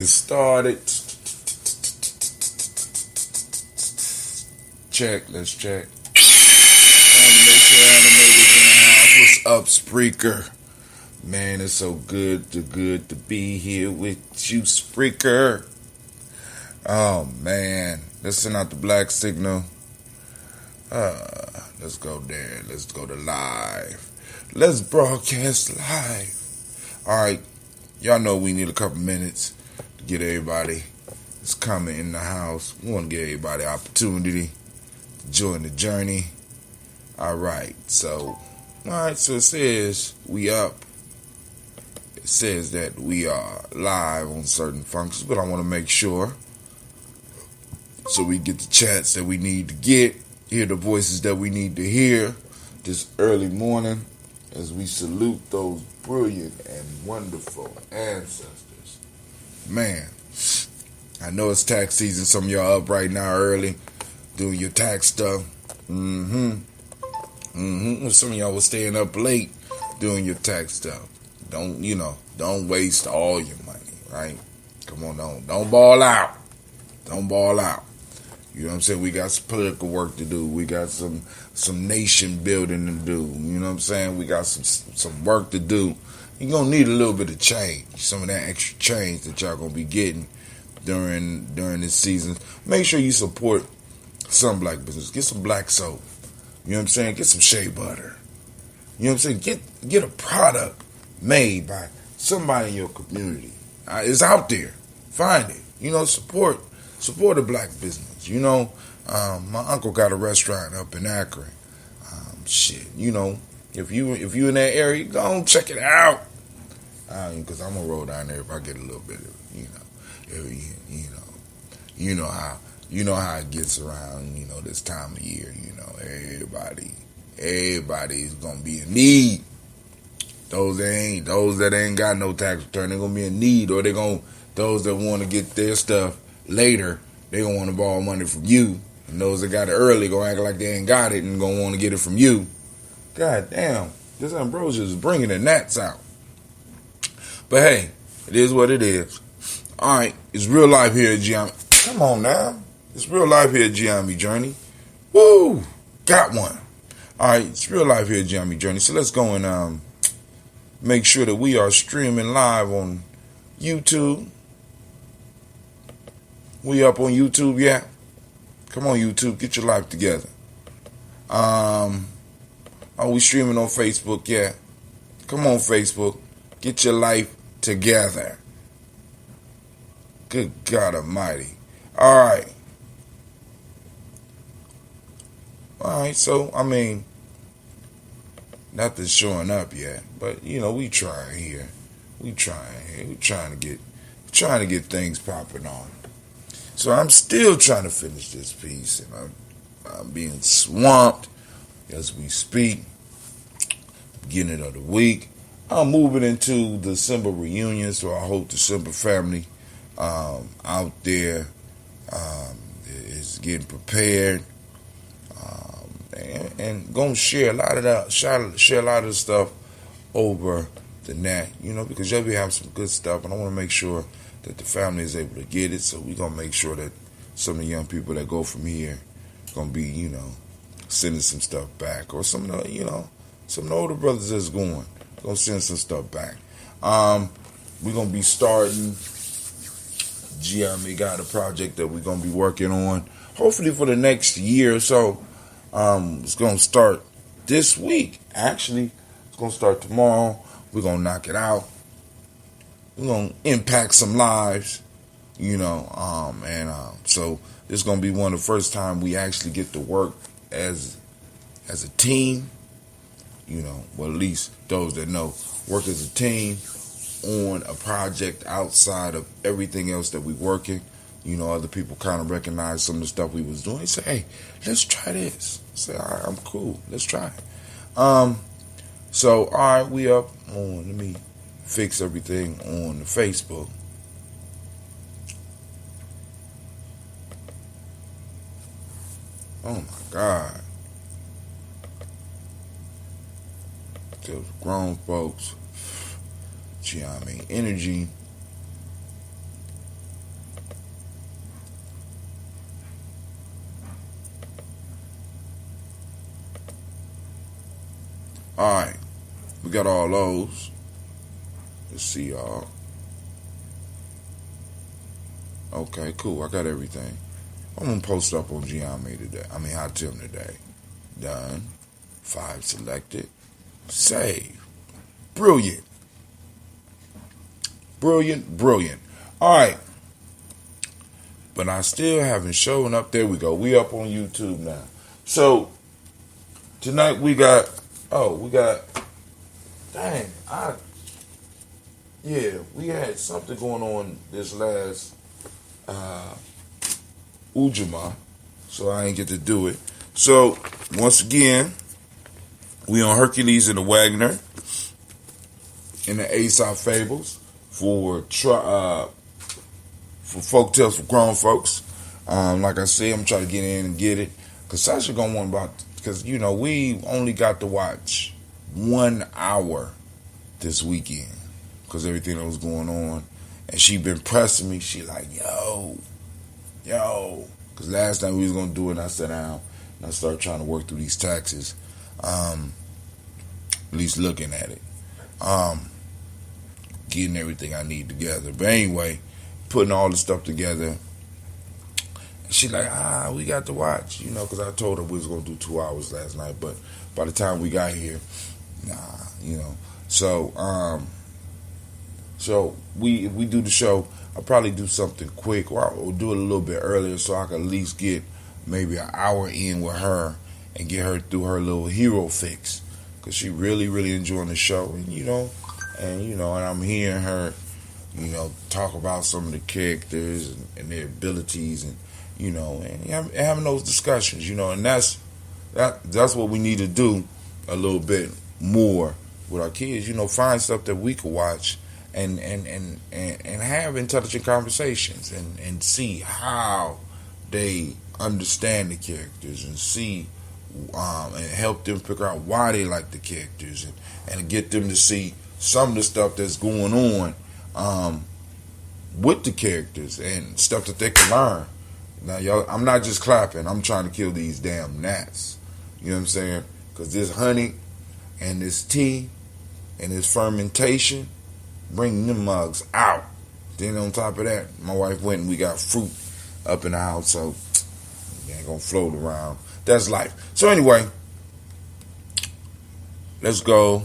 Started. Check. Let's check. Animation animators in the house. What's up, Spreaker? Man, it's so good to be here with you, Spreaker. Oh man, let's send out the black signal. Let's go there. Let's go to live. Let's broadcast live. All right, y'all know we need a couple minutes to get everybody that's coming in the house. We want to give everybody opportunity to join the journey. All right, so it says we up. It says that we are live on certain functions, but I want to make sure so we get the chats that we need to get, hear the voices that we need to hear this early morning as we salute those brilliant and wonderful ancestors. Man, I know it's tax season. Some of y'all up right now early doing your tax stuff. Some of y'all was staying up late doing your tax stuff. Don't waste all your money, right? Come on, don't ball out. Don't ball out. You know what I'm saying? We got some political work to do. We got some nation building to do. You know what I'm saying? We got some work to do. You're going to need a little bit of change. Some of that extra change that y'all going to be getting during this season. Make sure you support some black business. Get some black soap. You know what I'm saying? Get some shea butter. You know what I'm saying? Get a product made by somebody in your community. It's out there. Find it. Support a black business. My uncle got a restaurant up in Akron. If you in that area, go and check it out. Because I'm gonna roll down there if I get a little bit of, you know how it gets around, this time of year. Everybody's gonna be in need. Those that ain't got no tax return, they're gonna be in need, or those that want to get their stuff later, they gonna want to borrow money from you, and those that got it early gonna act like they ain't got it and gonna want to get it from you. God damn, this ambrosia is bringing the gnats out. But hey, it is what it is. All right, it's real life here at Gye-Nyame. Come on now, it's real life here at Gye-Nyame Journey. Woo, got one. All right, it's real life here at Gye-Nyame Journey. So let's go and make sure that we are streaming live on YouTube. We up on YouTube, yeah? Come on, YouTube, get your life together. Are we streaming on Facebook? Yeah. Come on, Facebook, get your life together. Good God Almighty. All right. So, nothing's showing up yet, but, we trying here. We trying to get things popping on. So I'm still trying to finish this piece, and I'm being swamped as we speak. Beginning of the week, I'm moving into the December reunion, so I hope the December family out there is getting prepared and gonna share a lot of that, share a lot of the stuff over the net, because you'll be having some good stuff, and I want to make sure that the family is able to get it. So we're going to make sure that some of the young people that go from here going to be, sending some stuff back. Or some of the, some of the older brothers that's going to send some stuff back. We're going to be starting, Gye-Nyame got a project that we're going to be working on, hopefully for the next year or so. It's going to start this week. Actually, it's going to start tomorrow. We're going to knock it out. We're going to impact some lives, so this is going to be one of the first time we actually get to work as a team, well, at least those that know, work as a team on a project outside of everything else that we're working. Other people kind of recognize some of the stuff we was doing. They say, hey, let's try this. I say, all right, I'm cool. Let's try it. So, all right, we up on, let me fix everything on the Facebook. Oh my God. Those grown folks, Gye-Nyame energy Alright, we got all those. Let's see, y'all. Okay, cool. I got everything. I'm going to post up on Gye-Nyame today. Hot Tim today. Done. 5 selected. Save. Brilliant. Brilliant. Alright. But I still haven't shown up. There we go. We up on YouTube now. So, tonight we had something going on this last Ujima, so I ain't get to do it. So, once again, we on Hercules and the Wagner in the Aesop Fables for folktales for grown folks. Like I said, I'm trying to get in and get it. Because Sasha gonna want because we only got to watch 1 hour this weekend because everything that was going on. And she been pressing me. She like, yo. Because last time we was going to do it, and I sat down and I started trying to work through these taxes. At least looking at it. Getting everything I need together. But anyway, putting all the stuff together. She like, we got to watch, because I told her we was going to do 2 hours last night. But by the time we got here, So, if we do the show, I'll probably do something quick, or I'll do it a little bit earlier so I can at least get maybe an hour in with her and get her through her little hero fix, because she really, really enjoying the show, and I'm hearing her, talk about some of the characters and their abilities, and having those discussions, and that's what we need to do a little bit more with our kids, find stuff that we could watch and have intelligent conversations and see how they understand the characters and see and help them figure out why they like the characters and get them to see some of the stuff that's going on with the characters and stuff that they can learn. Now, y'all, I'm not just clapping. I'm trying to kill these damn gnats. You know what I'm saying? Because this honey and this tea and this fermentation, bring them mugs out. Then on top of that, my wife went and we got fruit up in the house, so it ain't gonna float around. That's life. So anyway, let's go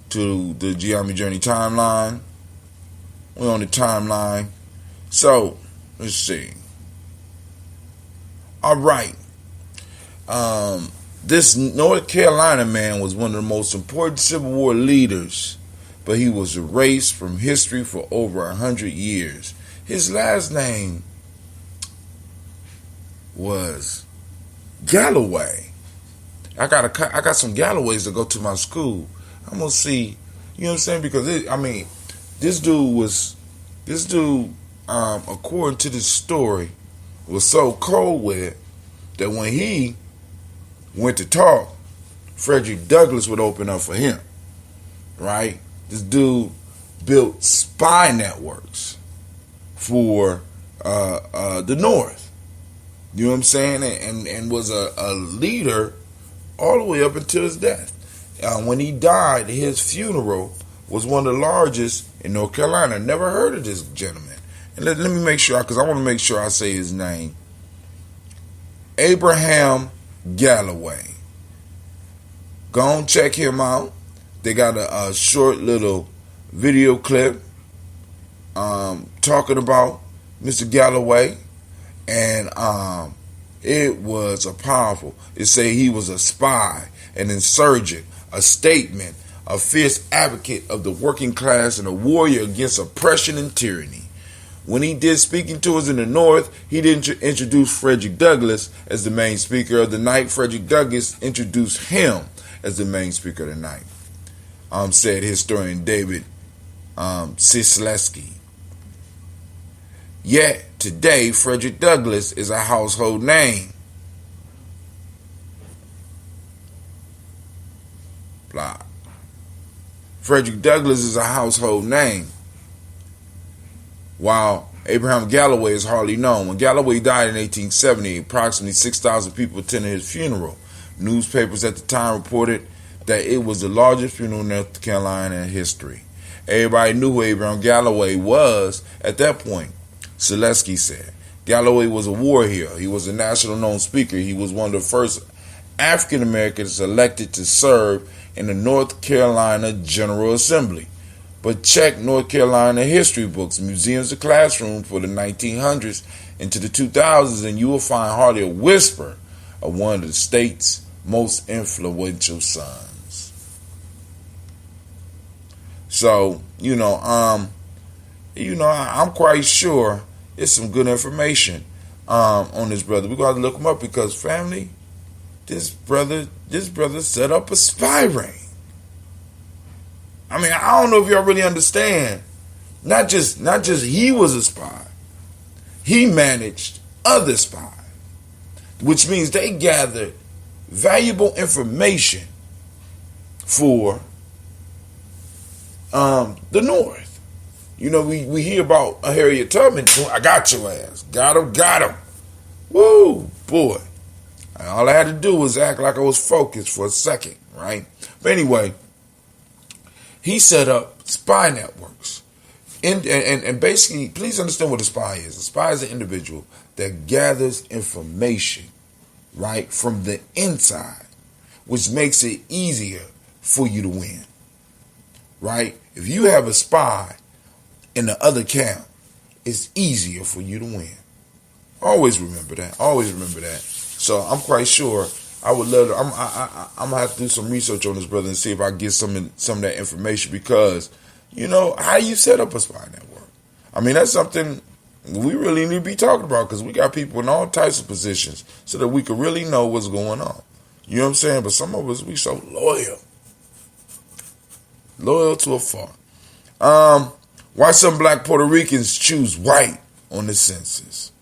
to the Gye-Nyame Journey timeline. We're on the timeline. So, let's see. All right. This North Carolina man was one of the most important Civil War leaders, but he was erased from history for over 100 years. His last name was Galloway. I got some Galloways to go to my school. I'm gonna see, you know what I'm saying? Because this dude, according to this story, was so cold with it that when he went to talk, Frederick Douglass would open up for him, right? This dude built spy networks for the North, you know what I'm saying, and was a leader all the way up until his death. When he died, his funeral was one of the largest in North Carolina. Never heard of this gentleman. And let me make sure, because I want to make sure I say his name. Abraham Galloway. Go and check him out. They got a short little video clip talking about Mr. Galloway, and it was a powerful. It say he was a spy, an insurgent, a statesman, a fierce advocate of the working class, and a warrior against oppression and tyranny. When he did speaking tours in the North, he didn't introduce Frederick Douglass as the main speaker of the night. Frederick Douglass introduced him as the main speaker of the night, said historian David Sislesky. Yet, today, Frederick Douglass is a household name. Blah. Frederick Douglass is a household name, while Abraham Galloway is hardly known. When Galloway died in 1870, approximately 6,000 people attended his funeral. Newspapers at the time reported that it was the largest funeral in North Carolina in history. Everybody knew who Abraham Galloway was at that point. Selesky said. Galloway was a war hero. He was a national known speaker. He was one of the first African Americans elected to serve in the North Carolina General Assembly. But check North Carolina history books, museums, and classrooms for the 1900s into the 2000s, and you will find hardly a whisper of one of the state's most influential sons. So, I'm quite sure it's some good information on this brother. We're going to look him up because, family, this brother set up a spy ring. I mean, I don't know if y'all really understand. Not just he was a spy. He managed other spies, which means they gathered valuable information for the North. We hear about Harriet Tubman. I got your ass. Got him. Woo, boy. All I had to do was act like I was focused for a second, right? But anyway, he set up spy networks. And basically, please understand what a spy is. A spy is an individual that gathers information, right, from the inside, which makes it easier for you to win, right? If you have a spy in the other camp, it's easier for you to win. Always remember that. So I'm quite sure I would love to. I'm gonna have to do some research on this brother and see if I can get some of that information because, how you set up a spy network. I mean, that's something we really need to be talking about because we got people in all types of positions so that we can really know what's going on. You know what I'm saying? But some of us, we so loyal to a fault. Why some black Puerto Ricans choose white on the census?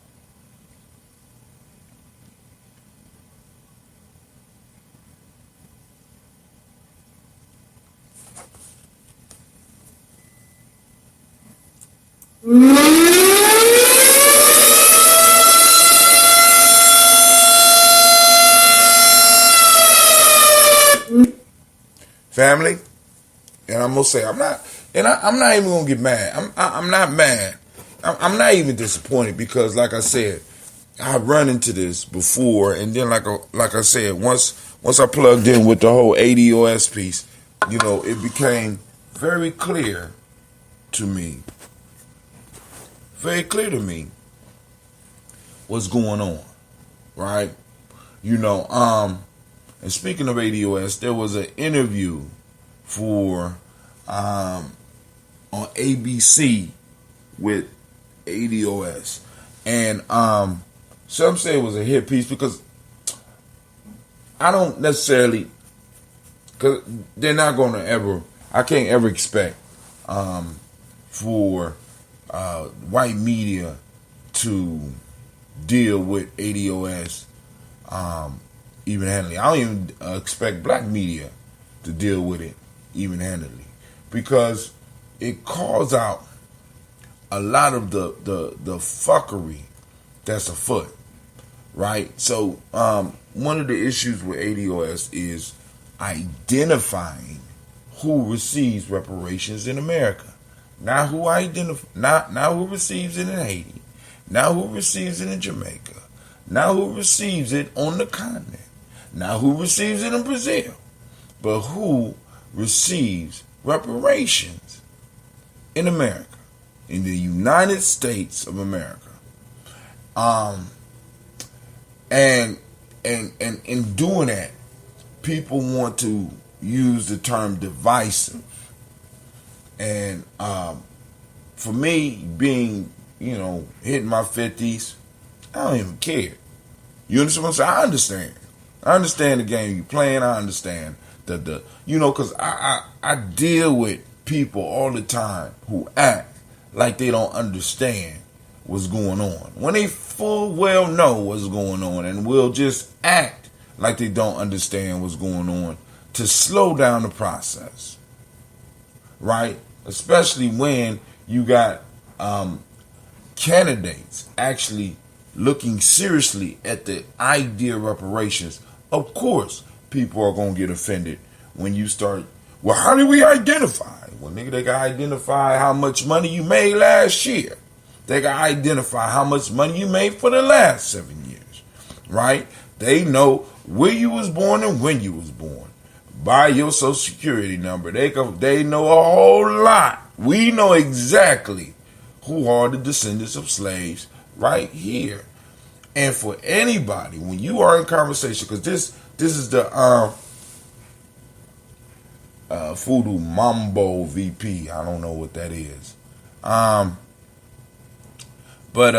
Family, and I'm gonna say I'm not even gonna get mad. I'm not mad. I'm not even disappointed because, like I said, I've run into this before, and then like I said, once I plugged in with the whole ADOS piece, it became very clear to me what's going on, right? And speaking of ADOS, there was an interview for on ABC with ADOS, and some say it was a hit piece because I don't necessarily, because they're not going to ever. I can't ever expect for white media to deal with ADOS even handedly. I don't even expect black media to deal with it even handedly because it calls out a lot of the fuckery that's afoot, right? So one of the issues with ADOS is identifying who receives reparations in America. Not who receives it in Haiti, not who receives it in Jamaica, not who receives it on the continent, not who receives it in Brazil, but who receives reparations in America, in the United States of America. And in doing that, people want to use the term divisive. And for me, being, hitting my 50s, I don't even care. You understand what I'm saying? I understand the game you're playing. I understand because I deal with people all the time who act like they don't understand what's going on when they full well know what's going on and will just act like they don't understand what's going on to slow down the process, right? Especially when you got candidates actually looking seriously at the idea of reparations. Of course, people are going to get offended when you start, well, how do we identify? Well, nigga, they can identify how much money you made last year. They can identify how much money you made for the last 7 years, right? They know where you was born and when you was born. By your social security number, they know a whole lot. We know exactly who are the descendants of slaves right here. And for anybody, when you are in conversation, because this is the Voodoo Mambo VP. I don't know what that is. But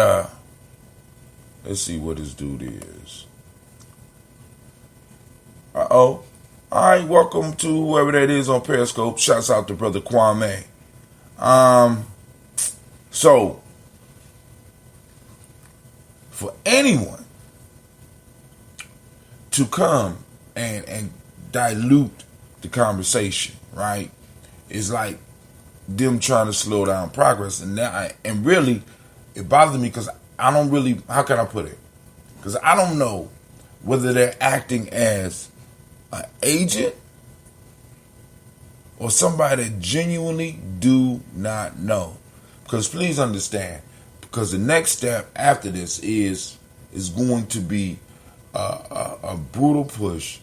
let's see what this dude is. All right, welcome to whoever that is on Periscope. Shouts out to Brother Kwame. So, for anyone to come and dilute the conversation, right, is like them trying to slow down progress. And really, it bothers me because I don't really, how can I put it? Because I don't know whether they're acting as an agent or somebody that genuinely do not know. Because please understand, because the next step after this is going to be a brutal push,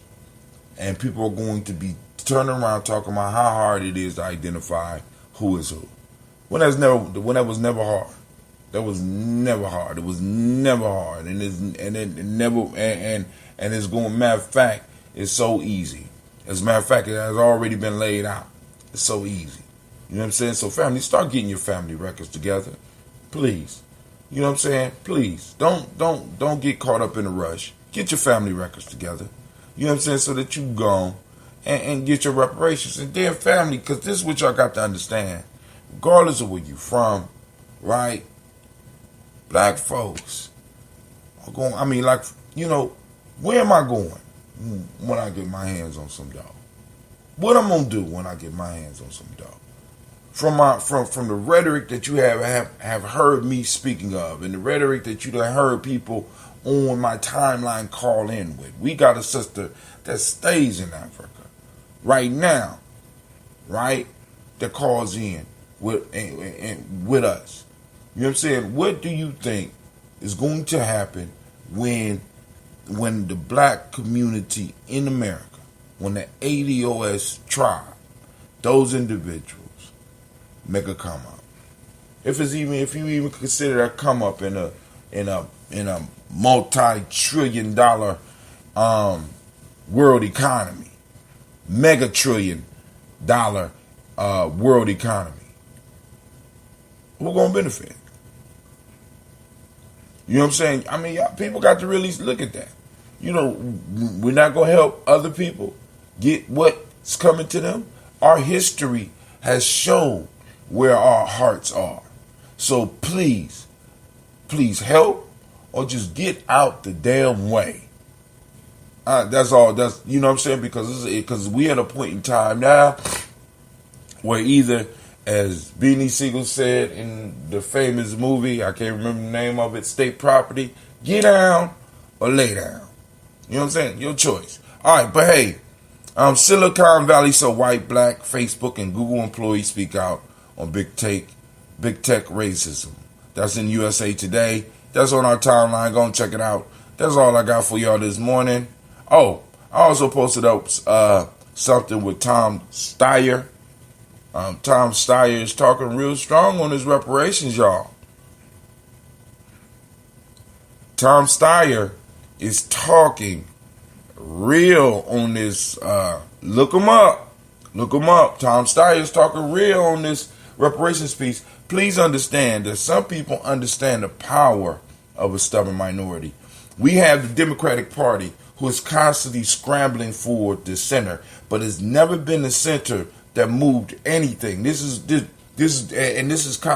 and people are going to be turning around talking about how hard it is to identify who is who. When that was never hard. That was never hard. It was never hard, and it's going. Matter of fact, it's so easy. As a matter of fact, it has already been laid out. It's so easy. You know what I'm saying? So, family, start getting your family records together, please. You know what I'm saying? Please don't get caught up in a rush. Get your family records together. You know what I'm saying? So that you go and get your reparations. And then, family, because this is what y'all got to understand. Regardless of where you from, right? Black folks are going, I mean, like, you know, where am I going when I get my hands on some dog? What I'm going to do when I get my hands on some dog? From the rhetoric that you have heard me speaking of, and the rhetoric that you have heard people on my timeline call in with. We got a sister that stays in Africa right now, right? That calls in with us. You know what I'm saying? What do you think is going to happen when the black community in America, when the ADOS tribe, those individuals make a come up? If you even consider a come up in a multi-trillion-dollar world economy, mega-trillion-dollar world economy, we're gonna benefit. You know what I'm saying? I mean, people got to really look at that. You know, we're not going to help other people get what's coming to them. Our history has shown where our hearts are. So please help or just get out the damn way. That's all. That's, you know what I'm saying? Because we at a point in time now where either, as Beanie Siegel said in the famous movie, I can't remember the name of it, State Property, get down or lay down. You know what I'm saying? Your choice. All right, but hey, Silicon Valley so white, black, Facebook and Google employees speak out on big tech racism. That's in USA Today. That's on our timeline. Go and check it out. That's all I got for y'all this morning. Oh, I also posted up something with Tom Steyer. Tom Steyer is talking real strong on his reparations, y'all. Tom Steyer is talking real on this. Look him up. Tom Steyer is talking real on this reparations piece. Please understand that some people understand the power of a stubborn minority. We have the Democratic Party who is constantly scrambling for the center, but has never been the center that moved anything. This is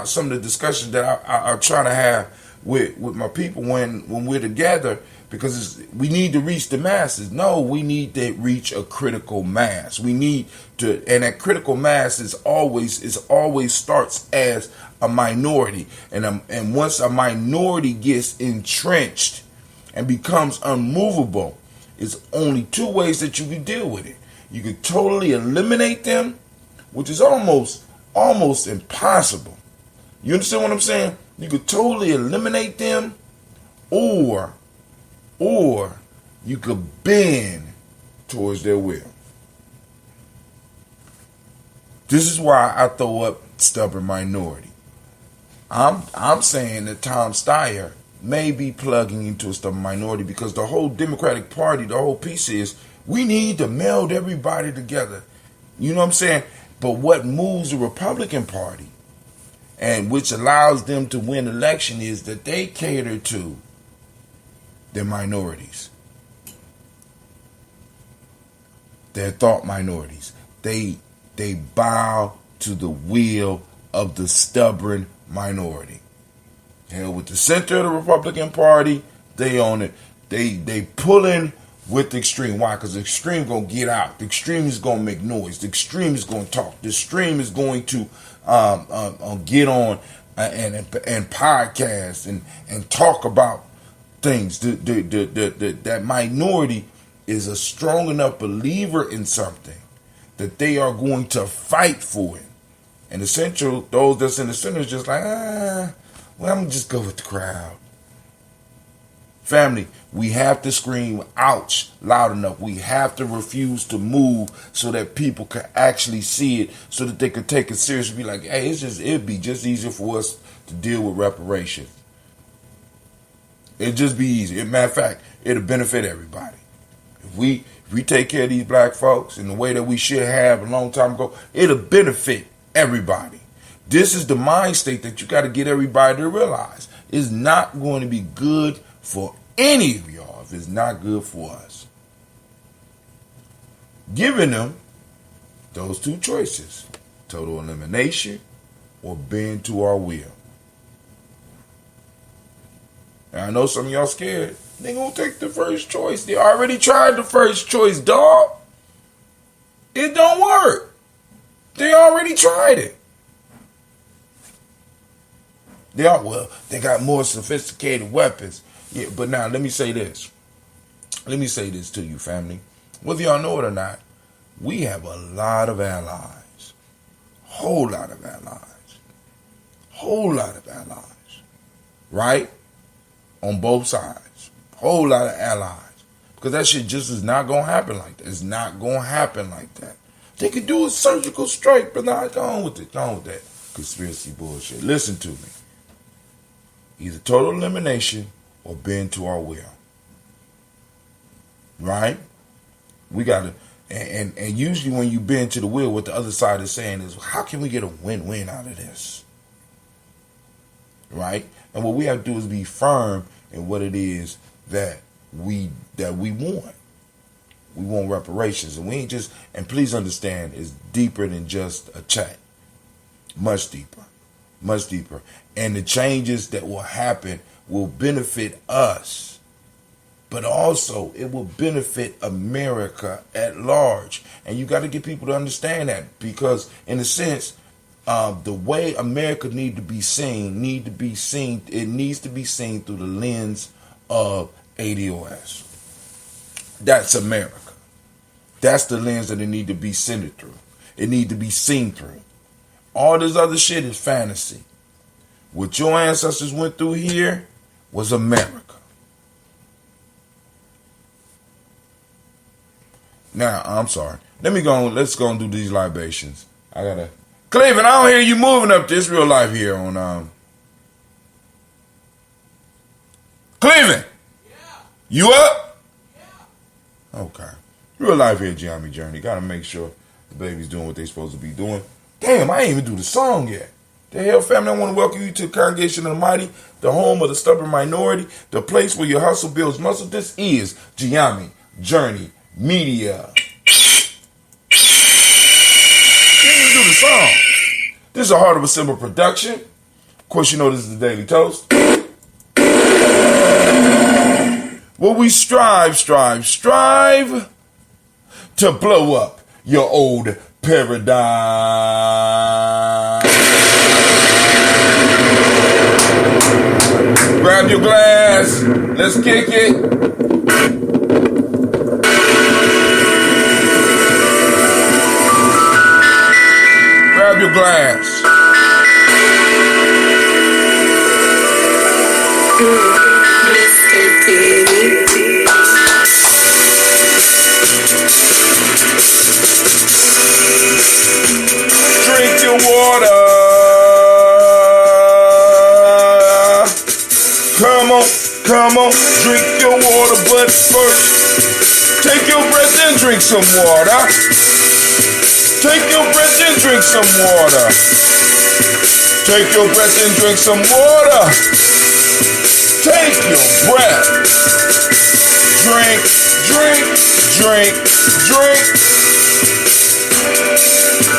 some of the discussions that I try to have with my people when we're together, because we need to reach the masses. No, we need to reach a critical mass. We need to, and that critical mass is always starts as a minority, and once a minority gets entrenched and becomes unmovable, it's only two ways that you can deal with it. You could totally eliminate them, which is almost impossible. You understand what I'm saying? You could totally eliminate them, or you could bend towards their will. This is why I throw up stubborn minority. I'm saying that Tom Steyer may be plugging into a stubborn minority, because the whole Democratic Party, the whole piece is we need to meld everybody together. You know what I'm saying? But what moves the Republican Party, and which allows them to win election, is that they cater to their minorities, their thought minorities. They bow to the will of the stubborn minority. Hell, with the center of the Republican Party, they own it. They pull in with the extreme. Why? Because the extreme gonna get out. The extreme is gonna make noise. The extreme is gonna talk. The extreme is going to get on and podcast and talk about things. That minority is a strong enough believer in something that they are going to fight for it. And the central, those that's in the center, is just like, well, I'm going to just go with the crowd. Family, we have to scream ouch loud enough. We have to refuse to move so that people can actually see it, so that they can take it seriously. Be like, hey, it'd be just easier for us to deal with reparations. It'd just be easy. Matter of fact, it'll benefit everybody. If we take care of these black folks in the way that we should have a long time ago, it'll benefit everybody. This is the mind state that you got to get everybody to realize. It's not going to be good for any of y'all if it's not good for us. Giving them those two choices, total elimination or bend to our will. And I know some of y'all scared. They gonna take the first choice. They already tried the first choice, dog. It don't work. They already tried it. They got more sophisticated weapons. Yeah, but now let me say this. Let me say this to you, family. Whether y'all know it or not, we have a lot of allies. Whole lot of allies. Whole lot of allies. Right? On both sides. Whole lot of allies. Because that shit just is not going to happen like that. It's not going to happen like that. They could do a surgical strike, but nah, go on with it. Go on with that conspiracy bullshit. Listen to me. Either total elimination or bend to our will. Right? We got to, and usually when you bend to the will, what the other side is saying is, how can we get a win-win out of this? Right? And what we have to do is be firm in what it is that we want. We want reparations. And we ain't just, and please understand, it's deeper than just a chat. Much deeper. Much deeper. And the changes that will happen will benefit us. But also, it will benefit America at large. And you got to get people to understand that. Because, in a sense, the way America needs to be seen, it needs to be seen through the lens of ADOS. That's America. That's the lens that it need to be centered through. It need to be seen through. All this other shit is fantasy. What your ancestors went through here was America. Now, I'm sorry. Let's go and do these libations. Cleveland, I don't hear you moving up this real life here on Cleveland. Yeah. You up? Yeah. Okay. Real life here, Gye-Nyame Journey. Gotta make sure the baby's doing what they supposed to be doing. Damn, I ain't even do the song yet. The hell, family, I want to welcome you to the Congregation of the Mighty, the home of the stubborn minority, the place where your hustle builds muscle. This is Gye-Nyame Journey Media. Didn't even do the song. This is a Heart of a Simple production. Of course, you know this is the Daily Toast. Well, we strive to blow up your old paradigm. Grab your glass. Let's kick it. glass. Drink your water. Come on, drink your water, but first, take your breath and drink some water. Take your breath and drink some water. Take your breath and drink some water. Take your breath. Drink, drink, drink, drink.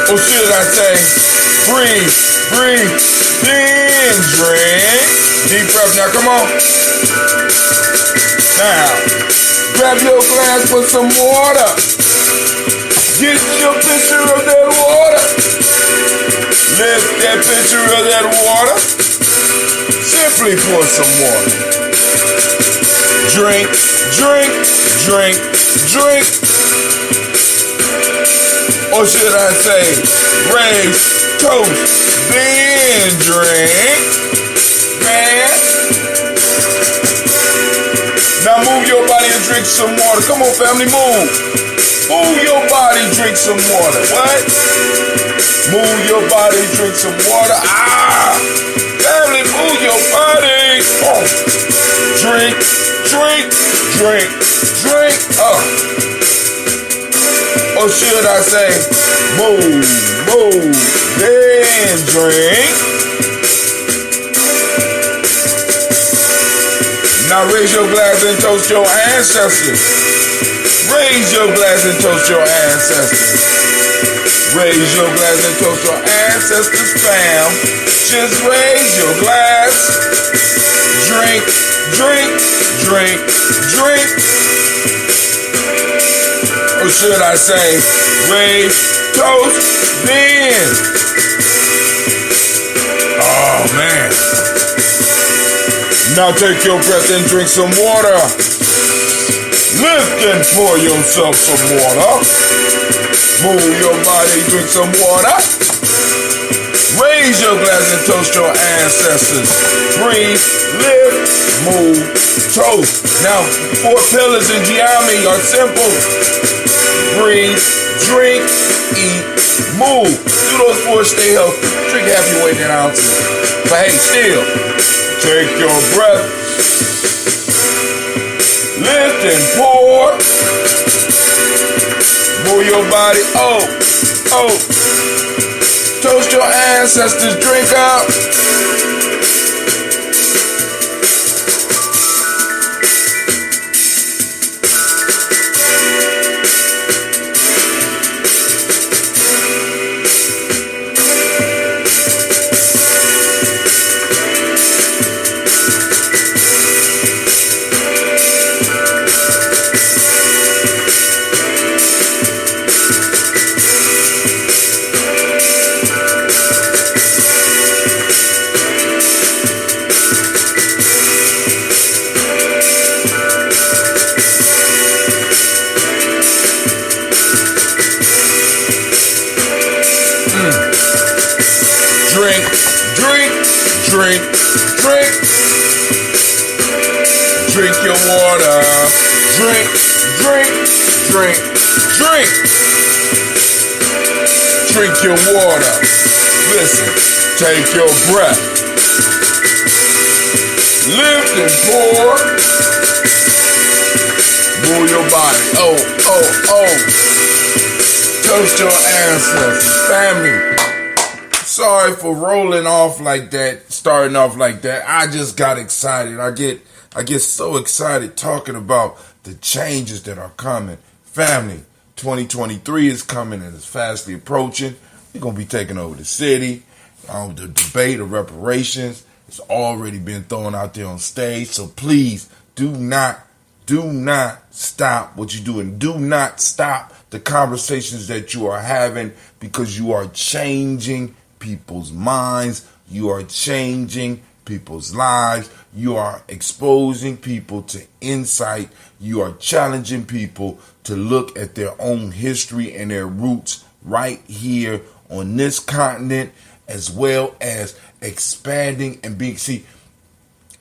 Or should I say, breathe, breathe, then drink. Deep breath now, come on. Now, grab your glass for some water. Get your pitcher of that water. Lift that pitcher of that water. Simply pour some water. Drink, drink, drink, drink. Or should I say, raise, toast, then drink. Man. Now move your body and drink some water. Come on, family, move. Move your body, drink some water. What? Move your body, drink some water. Family, move your body. Oh. Drink, drink, drink, drink. Or should I say, move, then drink. Now raise your glass and toast your ancestors. Raise your glass and toast your ancestors. Raise your glass and toast your ancestors, fam. Just raise your glass. Drink, drink, drink, drink. Or should I say, raise, toast, then. Oh, man. Now take your breath and drink some water. Lift and pour yourself some water. Move your body, drink some water. Raise your glass and toast your ancestors. Breathe, lift, move, toast. Now, 4 pillars in Gye-Nyame are simple. Breathe, drink, eat, move. Do those 4, stay healthy. Drink half your weight in ounces. But hey, still, take your breath. Lift and pour. Move your body. Oh. Toast your ancestors. Drink up. Drink, drink, drink, drink. Drink your water. Drink, drink, drink, drink. Drink your water. Listen, take your breath. Lift and pour. Move your body. Oh. Toast your ancestors, family. Sorry for rolling off like that, starting off like that. I just got excited. I get so excited talking about the changes that are coming. Family, 2023 is coming and it's fastly approaching. We're going to be taking over the city. The debate of reparations has already been thrown out there on stage. So please do not stop what you're doing. Do not stop the conversations that you are having, because you are changing people's minds. You are changing people's lives. You are exposing people to insight. You are challenging people to look at their own history and their roots right here on this continent, as well as expanding and being, see,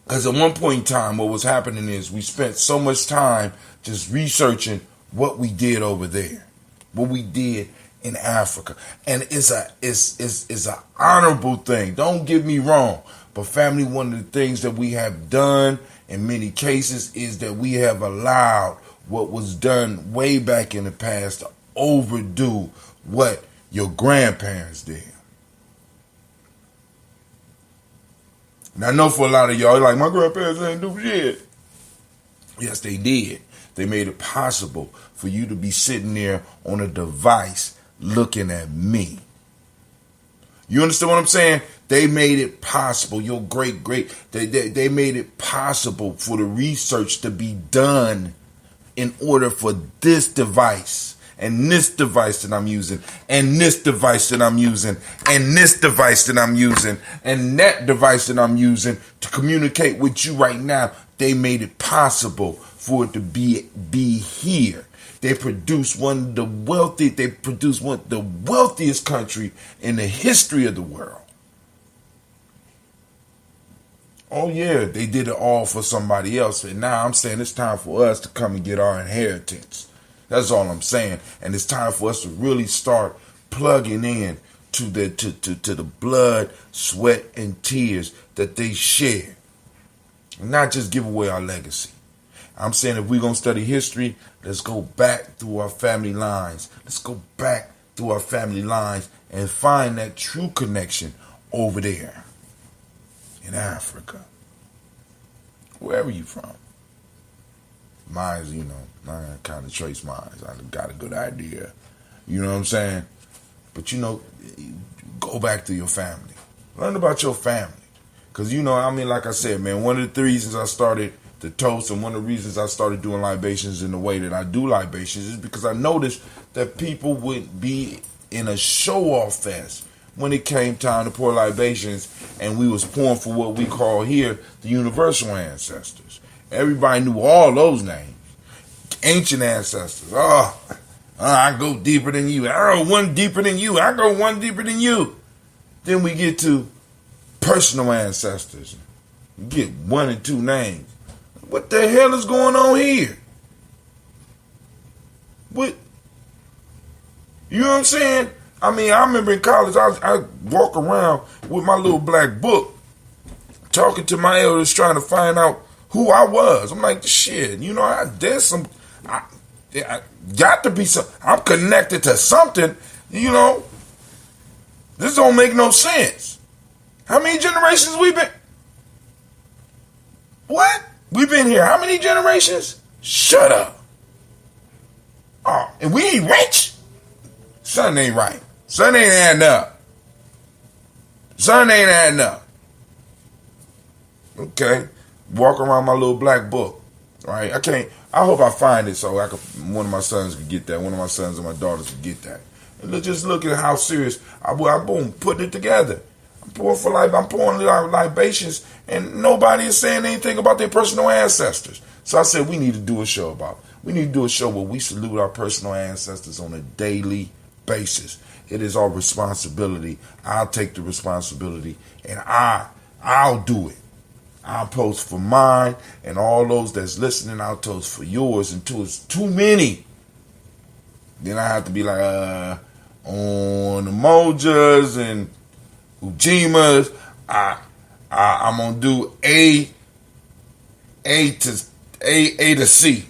because at one point in time, what was happening is we spent so much time just researching what we did over there, what we did in Africa. And it's a honorable thing. Don't get me wrong. But family, one of the things that we have done in many cases is that we have allowed what was done way back in the past to overdo what your grandparents did. And I know for a lot of y'all, like, my grandparents ain't do shit. Yes, they did. They made it possible for you to be sitting there on a device looking at me. You understand what I'm saying? They made it possible. Your great, they made it possible for the research to be done in order for this device and this device that I'm using, and this device that I'm using, and this device that I'm using, and that device that I'm using to communicate with you right now. They made it possible for it to be here. They produced one of the wealthiest country in the history of the world. Oh yeah, they did it all for somebody else. And now I'm saying it's time for us to come and get our inheritance. That's all I'm saying. And it's time for us to really start plugging in to the blood, sweat, and tears that they share. And not just give away our legacy. I'm saying if we're going to study history, let's go back through our family lines. Let's go back through our family lines and find that true connection over there in Africa. Wherever you from. Mine's, I kind of trace mine. I got a good idea. You know what I'm saying? But, go back to your family. Learn about your family. Because, like I said, man, one of the reasons I started the toast and one of the reasons I started doing libations in the way that I do libations is because I noticed that people would be in a show-off fest when it came time to pour libations, and we was pouring for what we call here the universal ancestors. Everybody knew all those names. Ancient ancestors. I go deeper than you. I go one deeper than you. I go one deeper than you. Then we get to personal ancestors. You get 1 and 2 names. What the hell is going on here? What? You know what I'm saying? I remember in college, I walk around with my little black book, talking to my elders, trying to find out who I was. I'm like, shit, there's I got to be some, I'm connected to something, This don't make no sense. How many generations we been? What? We've been here how many generations? Shut up. Oh, and we ain't rich? Something ain't right. Something ain't adding up. Something ain't adding up. Okay. Walk around my little black book. Right? I hope I find it so one of my sons could get that. One of my sons and my daughters could get that. And just look at how serious I'm putting it together. I'm pouring libations, and nobody is saying anything about their personal ancestors. So I said we need to do a show where we salute our personal ancestors on a daily basis. It is our responsibility. I'll take the responsibility, and I'll do it. I'll post for mine, and all those that's listening, I'll post for yours until it's too many. Then I have to be like, on the Mojas and Ujimas, I'm gonna do A to C.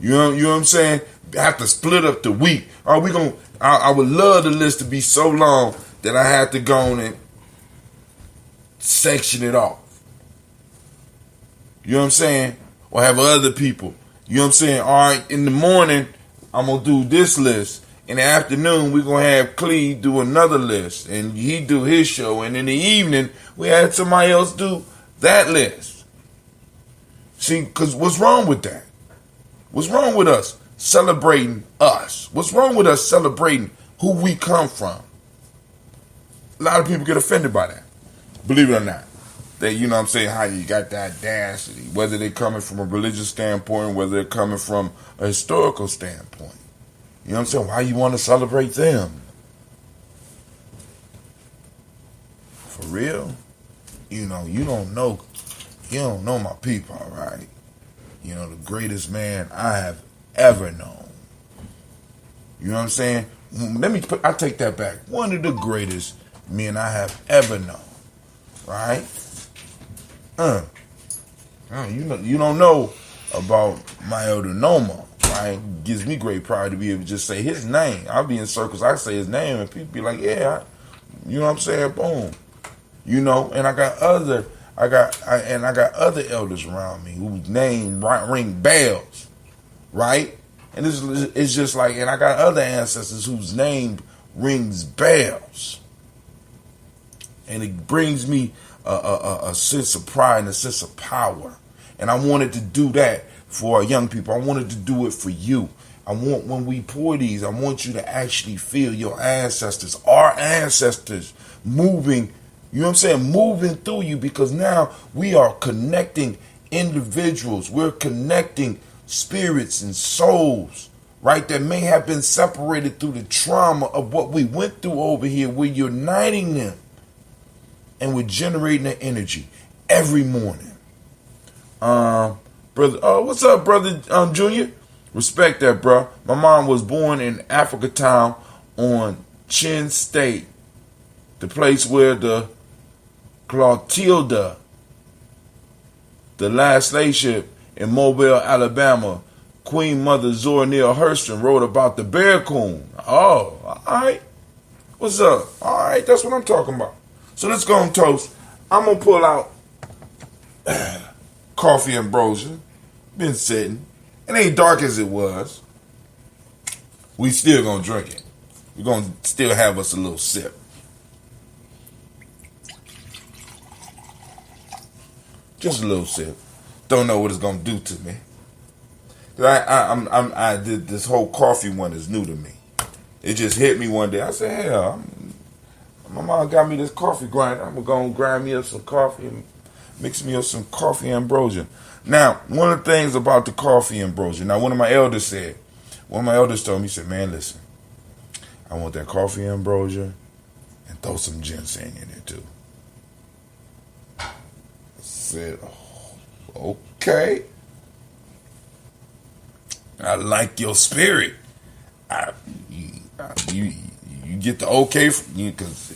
You know what I'm saying? Have to split up the week. I would love the list to be so long that I have to go on and section it off. You know what I'm saying? Or have other people. You know what I'm saying? All right, in the morning, I'm going to do this list. In the afternoon, we're going to have Cleve do another list. And he do his show. And in the evening, we had somebody else do that list. See, because what's wrong with that? What's wrong with us celebrating us? What's wrong with us celebrating who we come from? A lot of people get offended by that. Believe it or not. They, you know what I'm saying, how you got that audacity, whether they're coming from a religious standpoint, whether they're coming from a historical standpoint. You know what I'm saying? Why you want to celebrate them? real, you don't know my people, all right? The greatest man I have ever known. You know what I'm saying? I take that back. One of the greatest men I have ever known, right? You don't know about my elder Noma, right? Gives me great pride to be able to just say his name. I'll be in circles, I say his name, and people be like, yeah, you know what I'm saying? Boom. And I got other elders around me whose name ring bells, right? And it's just like, and I got other ancestors whose name rings bells, and it brings me a sense of pride and a sense of power. And I wanted to do that for our young people. I wanted to do it for you. I want, when we pour these, I want you to actually feel your ancestors, our ancestors, moving. You know what I'm saying? Moving through you, because now we are connecting individuals. We're connecting spirits and souls, right? That may have been separated through the trauma of what we went through over here. We're uniting them, and we're generating the energy every morning. Brother, what's up, brother, Junior? Respect that, bro. My mom was born in Africa Town on Chin State, the place where the Clotilda, the last slave ship in Mobile, Alabama, Queen Mother Zora Neale Hurston wrote about the bear coon. Oh, all right. What's up? All right, that's what I'm talking about. So let's go and toast. I'm going to pull out coffee ambrosia. Been sitting. It ain't dark as it was. We still going to drink it. We're going to still have us a little sip. Just a little sip. Don't know what it's going to do to me. I did this whole coffee one is new to me. It just hit me one day. I said, hell, my mom got me this coffee grinder. I'm going to grind me up some coffee and mix me up some coffee ambrosia. Now, one of the things about the coffee ambrosia, now one of my elders told me, he said, man, listen, I want that coffee ambrosia and throw some ginseng in it too. I said, oh, okay. I like your spirit. You get the okay from you, because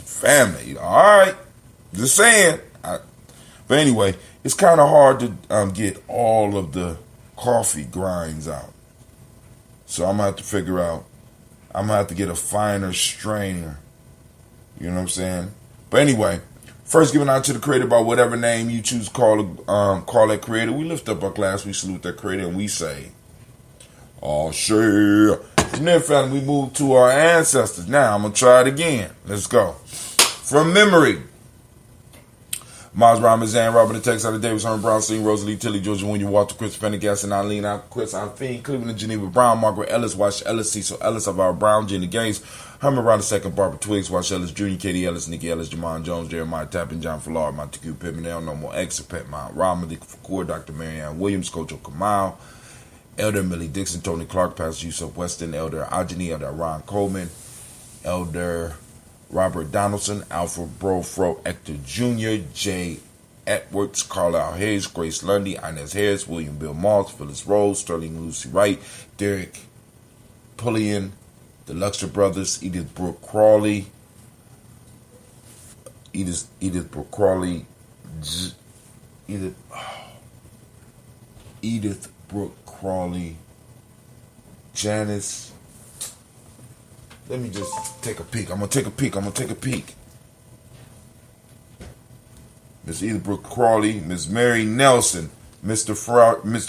family. All right, just saying. But anyway, it's kind of hard to get all of the coffee grinds out. So I'm gonna have to figure out. I'm gonna have to get a finer strainer. You know what I'm saying? But anyway, first giving out to the creator by whatever name you choose to call that creator. We lift up our glass, we salute that creator, and we say, oh, sure. From there, family, we move to our ancestors. Now, I'm going to try it again. Let's go. From memory. Miles Ramazan, Robert the Tex, Out Davis, Herman Brown, Steen, Rosalie, Tilly, Georgia, William, Walter, Chris, Pendergast, and Eileen, Chris, Fiend, Cleveland, Geneva, Brown, Margaret Ellis, Wash Ellis, Cecil Ellis, of our Brown, Jenny Gaines, Herman Brown II, Barbara Twiggs, Wash Ellis, Jr., Katie Ellis, Nikki Ellis, Jamon Jones, Jeremiah Tappan, John Fallard, Montague Pimenel, No More X, Pet Mount, Rama, Dick Fakur, Dr. Marianne Williams, Coach Kamal, Elder Millie Dixon, Tony Clark, Pastor Yusuf Weston, Elder Ajani, Elder Ron Coleman, Elder Robert Donaldson, Alfred Brofro, Hector Jr., J. Edwards, Carlisle Hayes, Grace Lundy, Inez Harris, William Bill Moss, Phyllis Rose, Sterling Lucy Wright, Derek Pullian, the Luxor Brothers, Edith Brooke Crawley, Edith Brooke Crawley, Edith Brooke Crawley, Janice. Let me just take a peek. I'm gonna take a peek. Miss Edith Brooke Crawley, Miss Mary Nelson, Mr.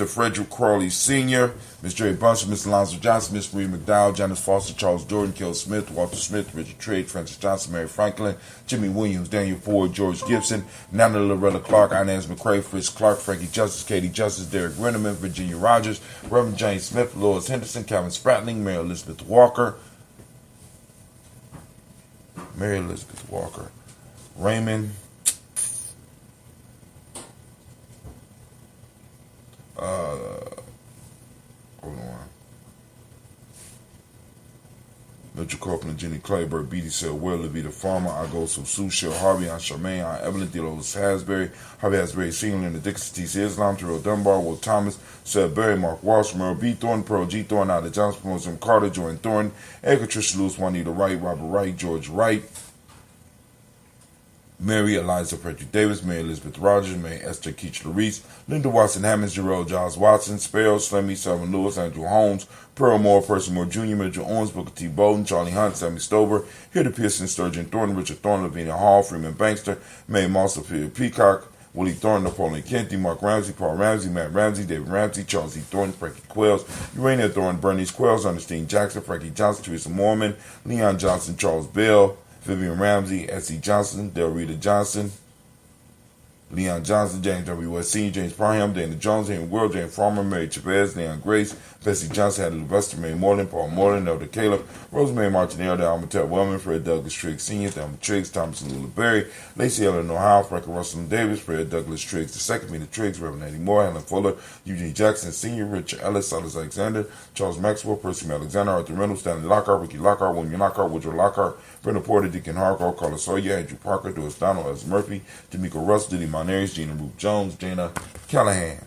Frederick Crawley Sr., Miss Jerry Bunch, Miss Alonzo Johnson, Miss Marie McDowell, Janice Foster, Charles Jordan, Kel Smith, Walter Smith, Richard Trade, Francis Johnson, Mary Franklin, Jimmy Williams, Daniel Ford, George Gibson, Nana Loretta Clark, Inez McCrae, Fritz Clark, Frankie Justice, Katie Justice, Derek Renneman, Virginia Rogers, Reverend James Smith, Lois Henderson, Calvin Spratling, Mary Elizabeth Walker, Raymond, hold on, Richard Copeland, Jenny Clayburgh, B.D. Sale, Will, Levita Farmer, I go so Sue Shell, Harvey, Aunt Charmaine, Aunt Evelyn, Delos Hasbury, Harvey Hasbury, Senior, Linda Dixon, T.C. Islam, Terrell Dunbar, Will Thomas, Seth Berry, Mark Walsh, Merle B. Thornton, Pearl G. Thornton, Ada Johnson, Promotion Carter, Jordan Thornton, Edgar Tricia Lewis, Juanita Wright, Robert Wright, George Wright, Mary Eliza Frederick Davis, Mary Elizabeth Rogers, Mary Esther Keach Larice, Linda Watson Hammonds, Gerald Giles Watson, Sparrow, Slemmy, Selvin Lewis, Andrew Holmes, Pearl Moore, Percy Moore Jr., Mitchell Owens, Booker T. Bowden, Charlie Hunt, Sammy Stover, Hilda Pearson, Sturgeon Thornton, Richard Thornton, Lavinia Hall, Freeman Bankster, May Moss, Sophia Peacock, Willie Thornton, Napoleon Kennedy, Mark Ramsey, Paul Ramsey, Matt Ramsey, David Ramsey, Charles E. Thornton, Frankie Quells, Urania Thornton, Bernice Quells, Ernestine Jackson, Frankie Johnson, Teresa Mormon, Leon Johnson, Charles Bell, Vivian Ramsey, S.E. Johnson, Del Rita Johnson, Leon Johnson, James W. West Sr., James Parham, Dana Jones, Henry World, James Farmer, Mary Chavez, Leon Grace, Bessie Johnson, Hattie Levester, Mary Moreland, Paul Moreland, Elder Caleb, Rosemary Martinelli, Almatel Wellman, Fred Douglas Triggs Sr., Thelma Triggs, Thomas and Lula Berry, Lacey Eleanor Howe, Franklin Russell Davis, Fred Douglas Triggs II, Mina Triggs, Reverend Eddie Moore, Helen Fuller, Eugene Jackson Sr., Richard Ellis, Silas Alexander, Charles Maxwell, Percy Alexander, Arthur Reynolds, Stanley Lockhart, Ricky Lockhart, William Lockhart, Woodrow Lockhart, Brenda Porter, Deacon Harcourt, Carla Sawyer, Andrew Parker, Doris Donald, Ez Murphy, D'Amico Russ, Diddy Monares, Gina Ruth Jones, Jana Callahan,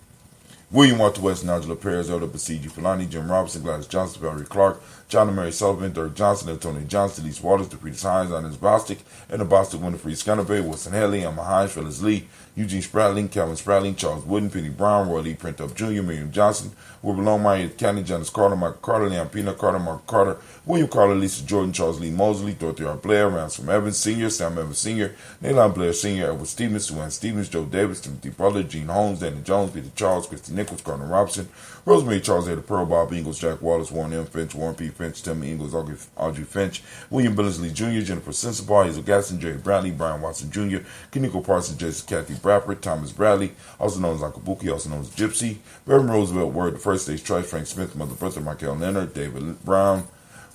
William Walter West, Nigel Perez, Elder Basiji Fulani, Jim Robinson, Gladys Johnson, Valerie Clark, John and Mary Sullivan, Dirk Johnson, Antonio Johnson, Elise Waters, DePretis Hines, Inez Bostic, and the Bostic Winifred Scannerberry, Wilson Haley, Emma Hines, Phyllis Lee, Eugene Spratling, Calvin Spratling, Charles Wooden, Penny Brown, Roy Lee Printup Jr., Miriam Johnson, Wilbur Longmire, County, Janice Carter, Michael Carter, Leon Pina Carter, Mark Carter, William Carter, Lisa Jordan, Charles Lee Mosley, Dorothy R. Blair, Ransom Evans Sr., Sam Evans Sr., Nayland Blair Sr., Edward Stevens, Suann Stevens, Joe Davis, Timothy Butler, Gene Holmes, Danny Jones, Peter Charles, Christy Nichols, Gardner Robinson, Rosemary Charles A. the Pearl, Bob Ingles, Jack Wallace, Warren M. Finch, Warren P. Finch, Tim Ingles, Audrey Finch, William Billingsley Jr., Jennifer Sensabaugh, Hazel Gaston, Jerry Bradley, Brian Watson Jr., Kaniko Parsons, Jason Kathy Bradford, Thomas Bradley, also known as Uncle Buki, also known as Gypsy, Reverend Roosevelt Word, the First Stage Trice, Frank Smith, Mother Bertha, Michael Leonard, David Brown,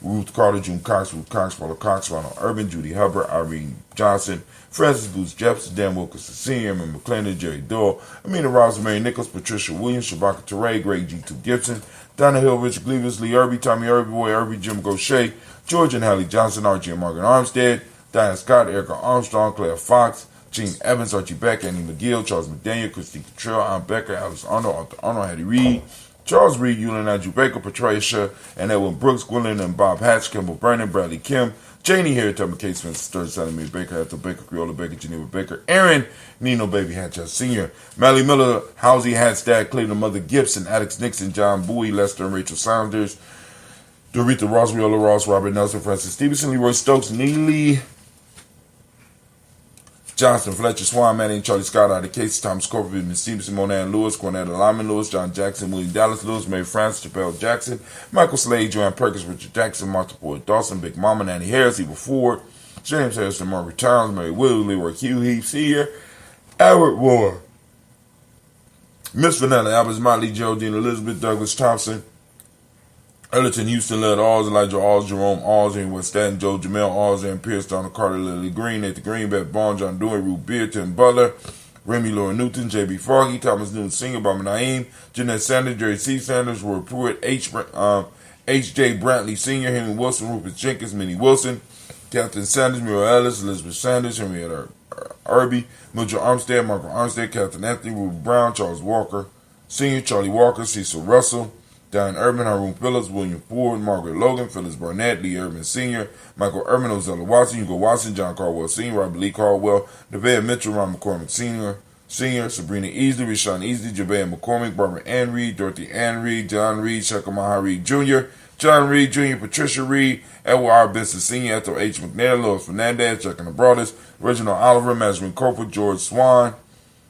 Ruth Carter, June Cox, Ruth Cox, Paula Cox, Ronald Urban, Judy Hubbard, Irene Johnson, Francis Booth Jefferson, Dan Wilkerson Sr., Emma McClendon, Jerry Doyle, Amina Rosemary Nichols, Patricia Williams, Shabaka Teray, Greg G2 Gibson, Donna Hill, Richard Gleavis, Lee Irby, Tommy Irby, Boy Irby, Jim Gaucher, George and Hallie Johnson, Archie and Margaret Armstead, Diane Scott, Erica Armstrong, Claire Fox, Gene Evans, Archie Beck, Annie McGill, Charles McDaniel, Christine Cottrell, Ann Becker, Alice Arnold, Arthur Arnold, Hattie Reed, Charles Reed, Eulin Andrew Baker, Patricia, and Edwin Brooks, Gwendolyn and Bob Hatch, Kimball Brennan, Bradley Kim, Janie Harry, Tubman Case Spencer, Sturge, Sally Mae Baker, Ethel Baker, Creola Baker, Geneva Baker, Aaron, Nino Baby Hatchett Sr., Mally Miller, Housie Hadstad, Cleveland Mother Gibson, Alex Nixon, John Bowie, Lester and Rachel Saunders, Dorita Ross, Riola Ross, Robert Nelson, Francis Stevenson, Leroy Stokes, Neely Johnson, Fletcher Swan, Manning, Charlie Scott, out of case, Thomas Corporate, Miss Stevenson, Monan Lewis, Cornetta Lyman Lewis, John Jackson, William Dallas Lewis, Mary France, Chappelle Jackson, Michael Slade, Joanne Perkins, Richard Jackson, Martha Boyd Dawson, Big Mama, Nanny Harris, Eva Ford, James Harrison, Margaret Towns, Mary Will, Leroy Hugh Heath Sr., Albert Moore, Miss Vanilla, Albert Motley, Geraldine Elizabeth, Douglas Thompson, Ellerton, Houston, Led Alls, Elijah Alls, Jerome Alls, and West Staten, Joe Jamel Alls, and Pierce, Donald Carter, Lily Green, Nathan Green, Beth Bond, John Dewey, Ruth Beard, Tim Butler, Remy Laura Newton, J.B. Foggy, Thomas Newton Sr., Bama Naeem, Jeanette Sanders, Jerry C. Sanders, Roy Pruitt, H.J. Brantley Sr., Henry Wilson, Rufus Jenkins, Minnie Wilson, Captain Sanders, Muriel Ellis, Elizabeth Sanders, Henrietta Irby, Mitchell Armstead, Margaret Armstead, Captain Anthony, Ruben Brown, Charles Walker Sr., Charlie Walker, Cecil Russell, Diane Urban, Haroon Phillips, William Ford, Margaret Logan, Phyllis Barnett, Lee Urban Sr., Michael Urban, Ozella Watson, Hugo Watson, John Caldwell Sr., Robert Lee Caldwell, Nevaeh Mitchell, Ron McCormick Sr., Sabrina Easley, Rashawn Easley, Jabea McCormick, Barbara Ann Reed, Dorothy Ann Reed, John Reed, Shekamaha Reed Jr., John Reed Jr., Patricia Reed, Edward R. Benson Sr., Ethel H. McNair, Lois Fernandez, Chuck and the Brothers, Reginald Oliver, Mazarin Copeland, George Swan,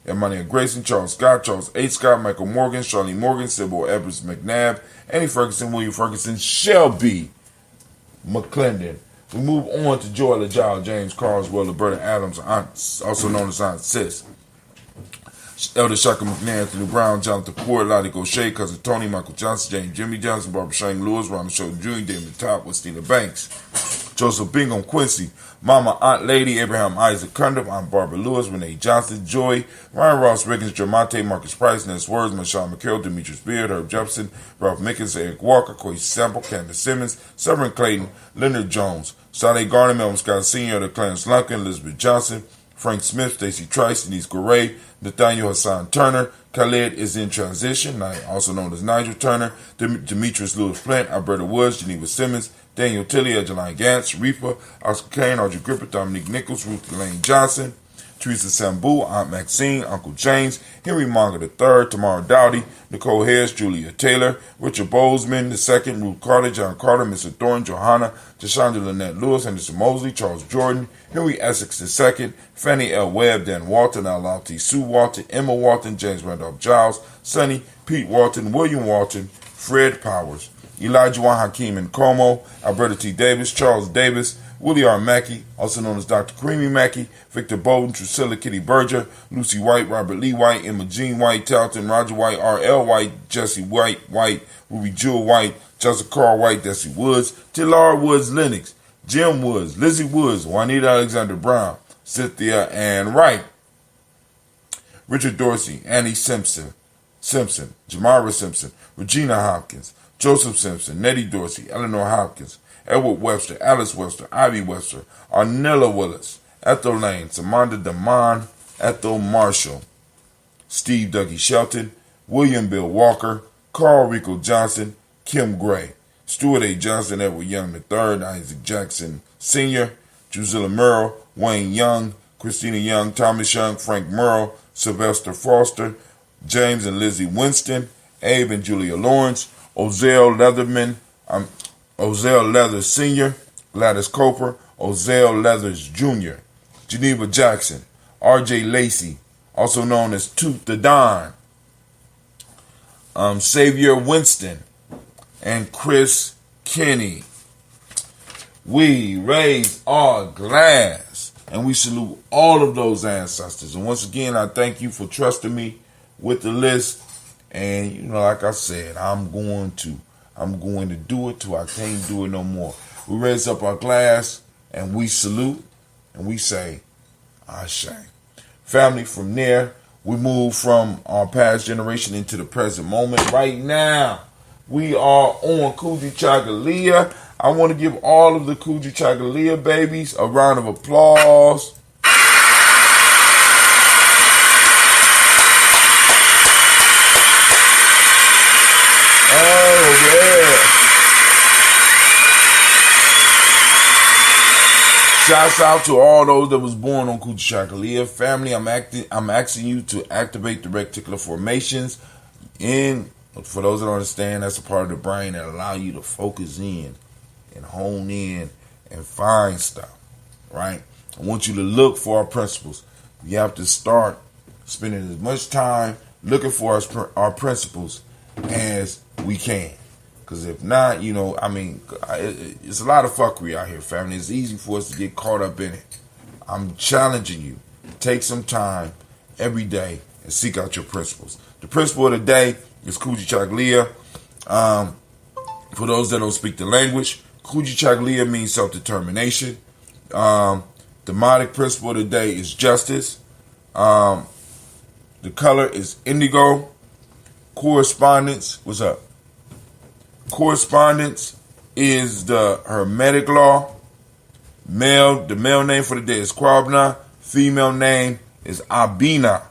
Emmanuel Grayson, Charles Scott, Charles H. Scott, Michael Morgan, Charlie Morgan, Sybil Edwards McNabb, Annie Ferguson, William Ferguson, Shelby McClendon. We move on to Joy LaJoy, James Carswell, Roberta Adams, also known as Aunt Sis, Elder Shaka McNair, Anthony Brown, Jonathan Ford, Lottie Gaucher, Cousin Tony, Michael Johnson, James Jimmy Johnson, Barbara Shane Lewis, Ronald Shelton Jr., David Top, Westina Banks. Joseph Bingham Quincy, Mama Aunt Lady, Abraham Isaac Cundiff, Aunt Barbara Lewis, Renee Johnson, Joy, Ryan Ross Riggins, Jermonte, Marcus Price, Ness Words, Michelle McHale, Demetrius Beard, Herb Jefferson, Ralph Mickens, Eric Walker, Corey Sample, Candace Simmons, Severin Clayton, Leonard Jones, Sade Garner, Melvin Scott Sr., Clarence Lunkin, Elizabeth Johnson, Frank Smith, Stacey Trice, Denise Goray, Nathaniel Hassan Turner, Khaled is in transition, also known as Nigel Turner, Demetrius Lewis Flint, Alberta Woods, Geneva Simmons, Daniel Tilley, Angeline Gantz, Reaper, Oscar Kane, Audrey Griffith, Dominique Nichols, Ruth Elaine Johnson, Teresa Sambu, Aunt Maxine, Uncle James, Henry Monga III, Tamara Dowdy, Nicole Harris, Julia Taylor, Richard Bozeman II, Ruth Carter, John Carter, Mr. Thorne, Johanna, Jashonda Lynette Lewis, Henderson Mosley, Charles Jordan, Henry Essex II, Fannie L. Webb, Dan Walton, Alauti Sue Walton, Emma Walton, James Randolph Giles, Sonny, Pete Walton, William Walton, Fred Powers, Elijah Juan Hakeem and Como, Alberta T. Davis, Charles Davis, Willie R. Mackey, also known as Dr. Creamy Mackey, Victor Bowden, Drusilla Kitty Berger, Lucy White, Robert Lee White, Emma Jean White, Talton, Roger White, R.L. White, Jesse White, Ruby Jewel White, Joseph Carl White, Desi Woods, Tilar Woods Lennox, Jim Woods, Lizzie Woods, Juanita Alexander Brown, Cynthia Ann Wright, Richard Dorsey, Annie Simpson, Jamara Simpson, Regina Hopkins, Joseph Simpson, Nettie Dorsey, Eleanor Hopkins, Edward Webster, Alice Webster, Ivy Webster, Arnella Willis, Ethel Lane, Samanda Damon, Ethel Marshall, Steve Dougie Shelton, William Bill Walker, Carl Rico Johnson, Kim Gray, Stuart A. Johnson, Edward Young III, Isaac Jackson Sr., Drusilla Merle, Wayne Young, Christina Young, Thomas Young, Frank Merle, Sylvester Foster, James and Lizzie Winston, Abe and Julia Lawrence, Ozell Leathers Sr., Gladys Coper, Ozell Leathers Jr., Geneva Jackson, R.J. Lacey, also known as Tooth the Don, Xavier Winston, and Chris Kenny. We raise our glass and we salute all of those ancestors. And once again, I thank you for trusting me with the list. And like I said, I'm going to do it till I can't do it no more. We raise up our glass and we salute and we say, Ashe. Family, from there, we move from our past generation into the present moment. Right now, we are on Kujichagulia. I want to give all of the Kujichagulia babies a round of applause. Oh, yeah. Shouts out to all those that was born on Kujichagulia. Family, I'm asking you to activate the reticular formations. For those that don't understand, that's a part of the brain that allow you to focus in and hone in and find stuff, right? I want you to look for our principles. You have to start spending as much time looking for our principles as we can. Because if not, it's a lot of fuckery out here, family. It's easy for us to get caught up in it. I'm challenging you. Take some time every day and seek out your principles. The principle of the day is Kujichagulia. For those that don't speak the language, Kujichagulia means self-determination. Demonic principle of the day is justice. The color is indigo. Correspondence, what's up? Correspondence is the Hermetic law. The male name for the day is Kwabna. Female name is Abina.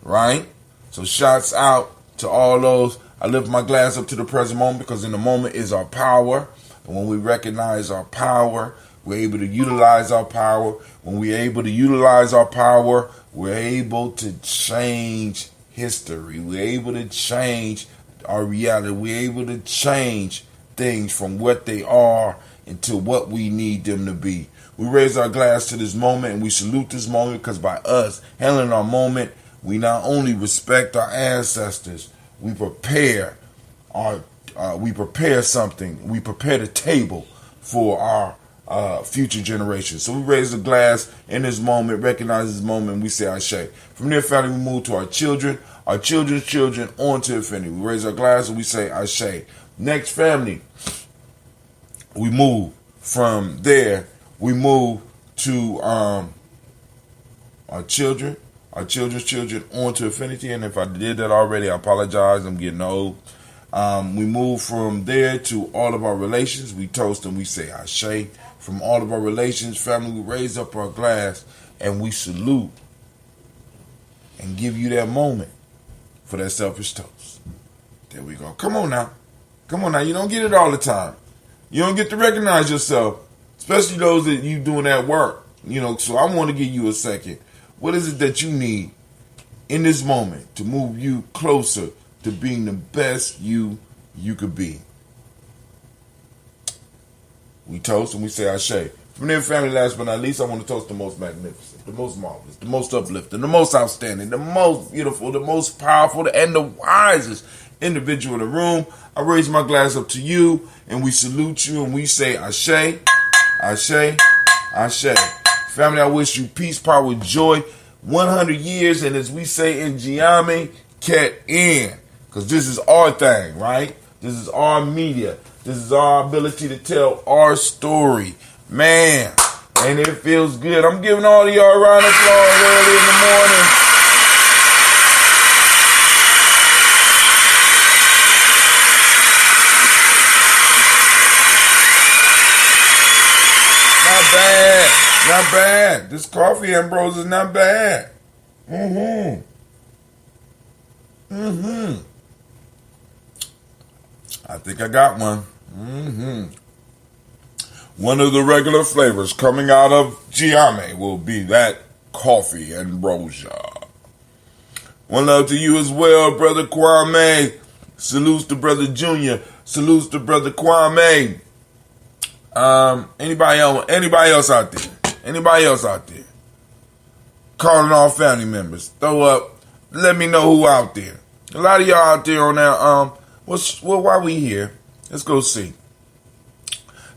Right? So shouts out to all those. I lift my glass up to the present moment because in the moment is our power. And when we recognize our power, we're able to utilize our power. When we're able to utilize our power, we're able to change history. We're able to change our reality. We're able to change things from what they are into what we need them to be. We raise our glass to this moment and we salute this moment because by us handling our moment, we not only respect our ancestors, we prepare something. We prepare the table for our future generations. So we raise the glass in this moment, recognize this moment, and we say Ashe. From there, family, we move to our children, our children's children, on to infinity. We raise our glass and we say Ashe. Next, family, we move from there, we move to our children, our children's children, on to infinity. And if I did that already, I apologize. I'm getting old. We move from there to all of our relations. We toast and we say Ashe. From all of our relations, family, we raise up our glass and we salute and give you that moment for that selfish toast. There we go. Come on now. Come on now. You don't get it all the time. You don't get to recognize yourself, especially those that you doing that work. So I want to give you a second. What is it that you need in this moment to move you closer to being the best you could be? We toast and we say Ashe. From there, family, last but not least, I want to toast the most magnificent, the most marvelous, the most uplifting, the most outstanding, the most beautiful, the most powerful, and the wisest individual in the room. I raise my glass up to you, and we salute you, and we say Ashe, Ashe, Ashe. Family, I wish you peace, power, joy, 100 years, and as we say in Gye-Nyame, Ket in. Because this is our thing, right? This is our media. This is our ability to tell our story. Man, and it feels good. I'm giving all of y'all a round of applause early in the morning. Not bad. Not bad. This coffee, Ambrose, is not bad. I think I got one. One of the regular flavors coming out of Gye-Nyame will be that coffee ambrosia. One love to you as well, Brother Kwame. Salutes to Brother Junior. Salutes to Brother Kwame. Anybody else out there? Anybody else out there? Calling all family members. Throw up. Let me know who out there. A lot of y'all out there on that. Why we here? Let's go see.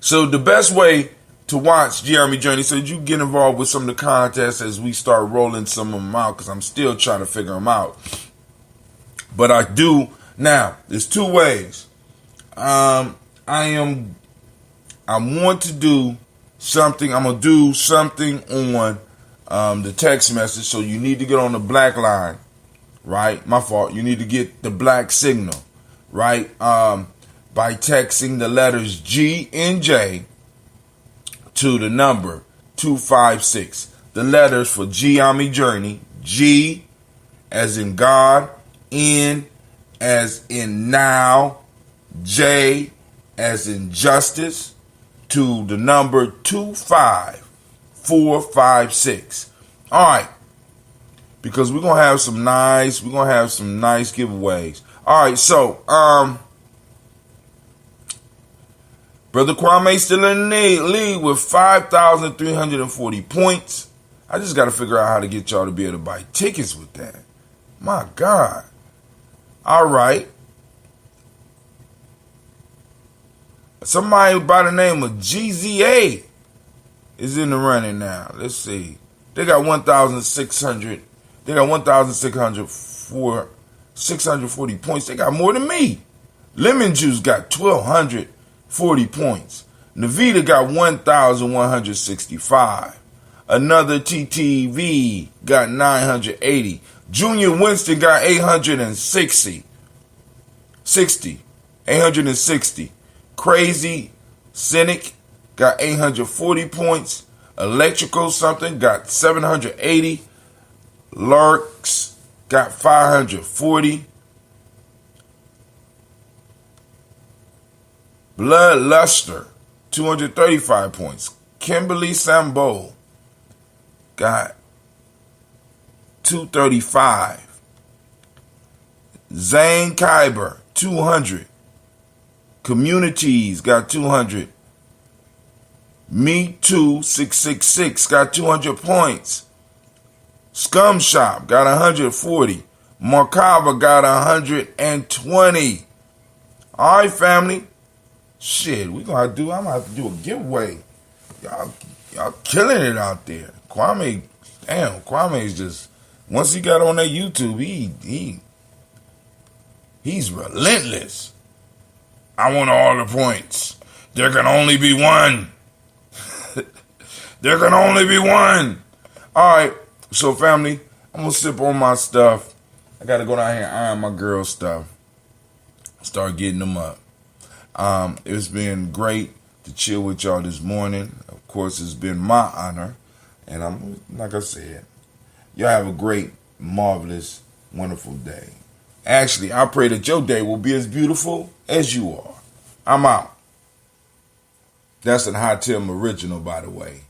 So the best way to watch Gye-Nyame Journey so that you get involved with some of the contests as we start rolling some of them out, because I'm still trying to figure them out. But I do now. There's two ways. I want to do something. I'm gonna do something on the text message. So you need to get on the black line, right? My fault. You need to get the black signal, right? By texting the letters G and J to the number 256. The letters for Gye-Nyame Journey: G as in God, N as in now, J as in justice, to the number 25456. All right, because we're gonna have some nice giveaways. All right, so Brother Kwame still in the lead with 5,340 points. I just got to figure out how to get y'all to be able to buy tickets with that. My God. All right. Somebody by the name of GZA is in the running now. Let's see. They got 1,600. They got 1,600 for 640 points. They got more than me. Lemon Juice got 1,240 points. Navita got 1,165. Another TTV got 980. Junior Winston got 860. 860. Crazy Cynic got 840 points. Electrical something got 780. Larks got 540. Bloodluster, 235 points. Kimberly Sambo got 235. Zane Kyber, 200. Communities got 200. Me Too 666 got 200 points. Scum Shop got 140. Markava got 120. All right, family. Shit, I'm gonna have to do a giveaway. Y'all killing it out there. Kwame's just, once he got on that YouTube, he's relentless. I want all the points. There can only be one. There can only be one. All right. So, family, I'm going to sip on my stuff. I got to go down here and iron my girl stuff. Start getting them up. It's been great to chill with y'all this morning. Of course, it's been my honor. And I'm, like I said, y'all have a great, marvelous, wonderful day. Actually, I pray that your day will be as beautiful as you are. I'm out. That's an High Tim original, by the way.